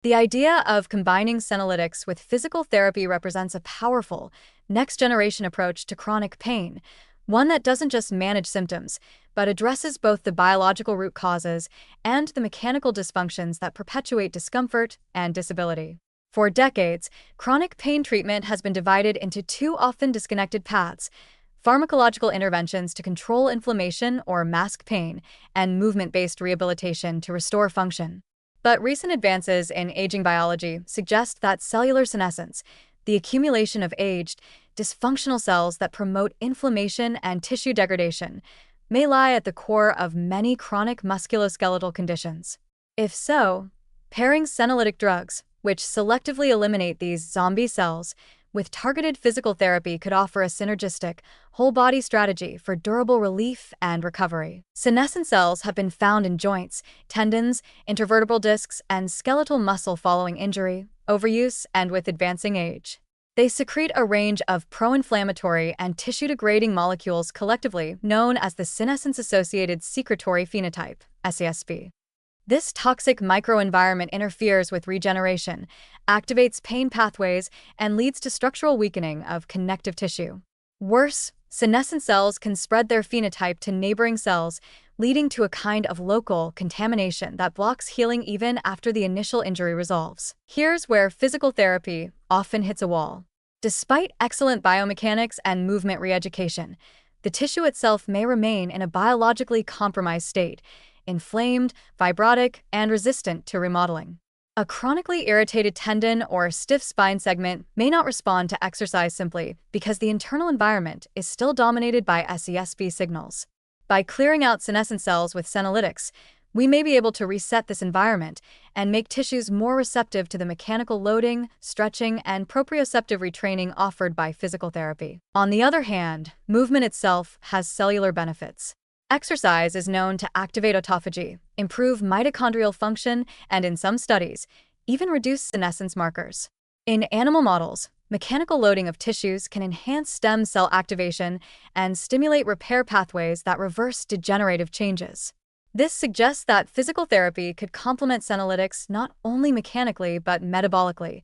The idea of combining senolytics with physical therapy represents a powerful, next-generation approach to chronic pain, one that doesn't just manage symptoms, but addresses both the biological root causes and the mechanical dysfunctions that perpetuate discomfort and disability. For decades, chronic pain treatment has been divided into two often disconnected paths: pharmacological interventions to control inflammation or mask pain, and movement-based rehabilitation to restore function. But recent advances in aging biology suggest that cellular senescence, the accumulation of aged, dysfunctional cells that promote inflammation and tissue degradation, may lie at the core of many chronic musculoskeletal conditions. If so, pairing senolytic drugs, which selectively eliminate these zombie cells, with targeted physical therapy could offer a synergistic, whole-body strategy for durable relief and recovery. Senescent cells have been found in joints, tendons, intervertebral discs, and skeletal muscle following injury, overuse, and with advancing age. They secrete a range of pro-inflammatory and tissue-degrading molecules collectively known as the senescence-associated secretory phenotype, SASP. This toxic microenvironment interferes with regeneration, activates pain pathways, and leads to structural weakening of connective tissue. Worse, senescent cells can spread their phenotype to neighboring cells, leading to a kind of local contamination that blocks healing even after the initial injury resolves. Here's where physical therapy often hits a wall. Despite excellent biomechanics and movement re-education, the tissue itself may remain in a biologically compromised state, inflamed, fibrotic, and resistant to remodeling. A chronically irritated tendon or stiff spine segment may not respond to exercise simply because the internal environment is still dominated by SASP signals. By clearing out senescent cells with senolytics, we may be able to reset this environment and make tissues more receptive to the mechanical loading, stretching, and proprioceptive retraining offered by physical therapy. On the other hand, movement itself has cellular benefits. Exercise is known to activate autophagy, improve mitochondrial function, and in some studies, even reduce senescence markers. In animal models, mechanical loading of tissues can enhance stem cell activation and stimulate repair pathways that reverse degenerative changes. This suggests that physical therapy could complement senolytics not only mechanically but metabolically,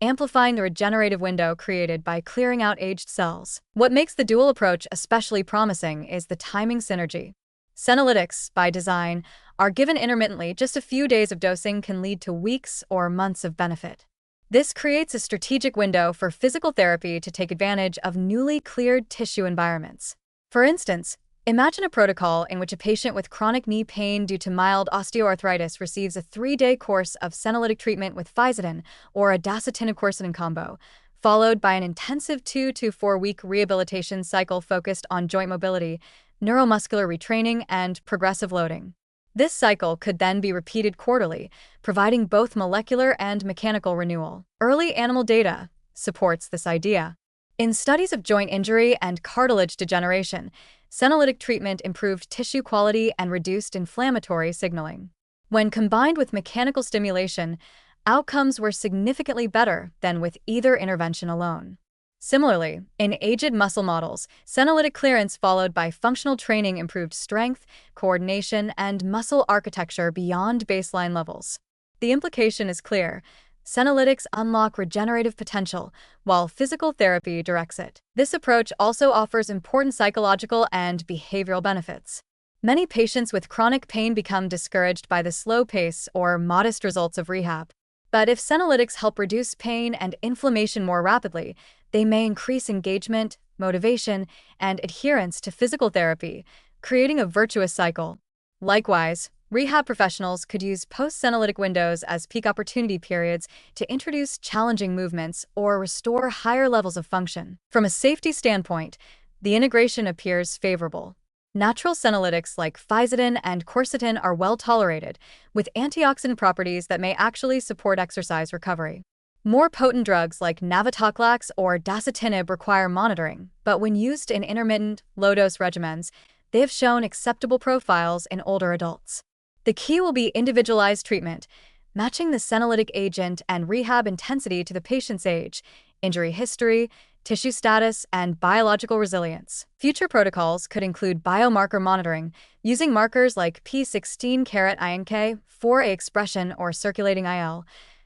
amplifying the regenerative window created by clearing out aged cells. What makes the dual approach especially promising is the timing synergy. Senolytics, by design, are given intermittently. Just a few days of dosing can lead to weeks or months of benefit. This creates a strategic window for physical therapy to take advantage of newly cleared tissue environments. For instance, imagine a protocol in which a patient with chronic knee pain due to mild osteoarthritis receives a 3-day course of senolytic treatment with Physidin or a dasatinib-quercetin combo, followed by an intensive 2 to 4-week rehabilitation cycle focused on joint mobility, neuromuscular retraining, and progressive loading. This cycle could then be repeated quarterly, providing both molecular and mechanical renewal. Early animal data supports this idea. In studies of joint injury and cartilage degeneration, senolytic treatment improved tissue quality and reduced inflammatory signaling. When combined with mechanical stimulation, outcomes were significantly better than with either intervention alone. Similarly, in aged muscle models, senolytic clearance followed by functional training improved strength, coordination, and muscle architecture beyond baseline levels. The implication is clear. Senolytics unlock regenerative potential, while physical therapy directs it. This approach also offers important psychological and behavioral benefits. Many patients with chronic pain become discouraged by the slow pace or modest results of rehab. But if senolytics help reduce pain and inflammation more rapidly, they may increase engagement, motivation, and adherence to physical therapy, creating a virtuous cycle. Likewise, rehab professionals could use post-senolytic windows as peak opportunity periods to introduce challenging movements or restore higher levels of function. From a safety standpoint, the integration appears favorable. Natural senolytics like Physidin and quercetin are well tolerated, with antioxidant properties that may actually support exercise recovery. More potent drugs like navitoclax or dasatinib require monitoring, but when used in intermittent, low-dose regimens, they have shown acceptable profiles in older adults. The key will be individualized treatment, matching the senolytic agent and rehab intensity to the patient's age, injury history, tissue status, and biological resilience. Future protocols could include biomarker monitoring, using markers like P16-INK, 4A expression, or circulating IL,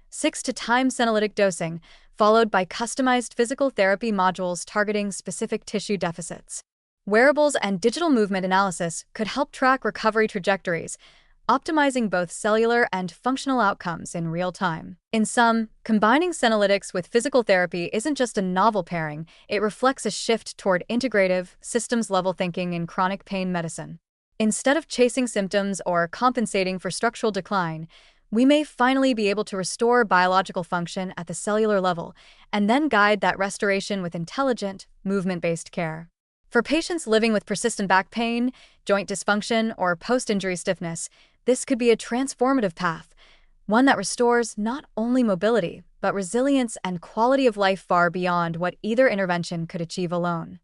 6 to time senolytic dosing, followed by customized physical therapy modules targeting specific tissue deficits. Wearables and digital movement analysis could help track recovery trajectories, optimizing both cellular and functional outcomes in real time. In sum, combining senolytics with physical therapy isn't just a novel pairing, it reflects a shift toward integrative, systems-level thinking in chronic pain medicine. Instead of chasing symptoms or compensating for structural decline, we may finally be able to restore biological function at the cellular level and then guide that restoration with intelligent, movement-based care. For patients living with persistent back pain, joint dysfunction, or post-injury stiffness, this could be a transformative path, one that restores not only mobility, but resilience and quality of life far beyond what either intervention could achieve alone.